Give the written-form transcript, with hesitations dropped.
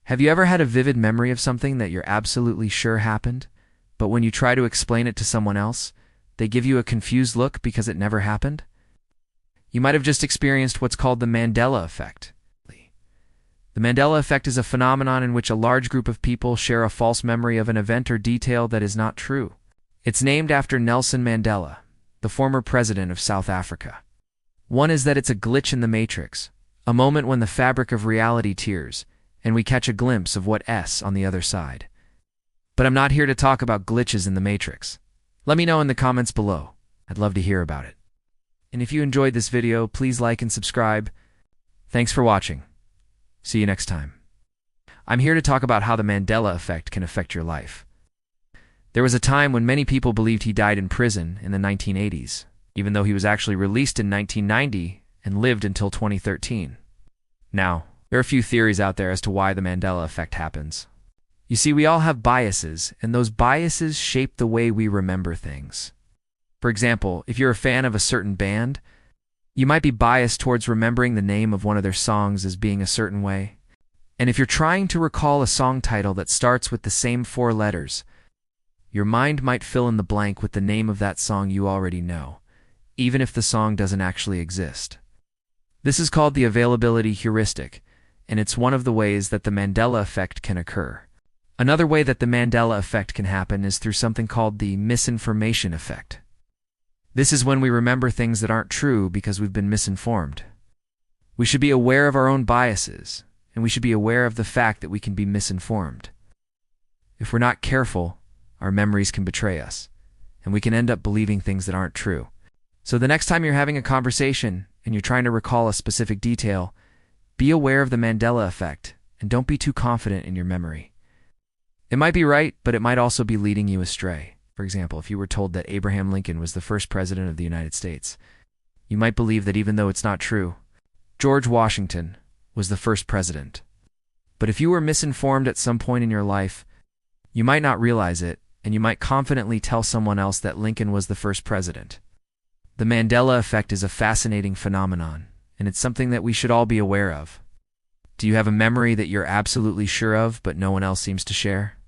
Have you ever had a vivid memory of something that you're absolutely sure happened, but when you try to explain it to someone else, they give you a confused look because it never happened? You might have just experienced what's called the Mandela effect. The Mandela effect is a phenomenon in which a large group of people share a false memory of an event or detail that is not true. It's named after Nelson Mandela, the former president of South Africa. One is that it's a glitch in the matrix, a moment when the fabric of reality tears, and we catch a glimpse of what's on the other side. But I'm not here to talk about glitches in the matrix. Let me know in the comments below. I'd love to hear about it. And if you enjoyed this video, please like and subscribe. Thanks for watching. See you next time. I'm here to talk about how the Mandela effect can affect your life. There was a time when many people believed he died in prison in the 1980s, even though he was actually released in 1990 and lived until 2013. Now, there are a few theories out there as to why the Mandela effect happens. You see, we all have biases, and those biases shape the way we remember things. For example, if you're a fan of a certain band, you might be biased towards remembering the name of one of their songs as being a certain way. And if you're trying to recall a song title that starts with the same 4 letters, your mind might fill in the blank with the name of that song you already know, even if the song doesn't actually exist. This is called the availability heuristic, and it's one of the ways that the Mandela effect can occur. Another way that the Mandela effect can happen is through something called the misinformation effect. This is when we remember things that aren't true because we've been misinformed. We should be aware of our own biases, and we should be aware of the fact that we can be misinformed. If we're not careful, our memories can betray us, and we can end up believing things that aren't true. So the next time you're having a conversation and you're trying to recall a specific detail, be aware of the Mandela effect, and don't be too confident in your memory. It might be right, but it might also be leading you astray. For example, if you were told that Abraham Lincoln was the first president of the United States, you might believe that even though it's not true, George Washington was the first president. But if you were misinformed at some point in your life, you might not realize it, and you might confidently tell someone else that Lincoln was the first president. The Mandela effect is a fascinating phenomenon, and it's something that we should all be aware of. Do you have a memory that you're absolutely sure of, but no one else seems to share?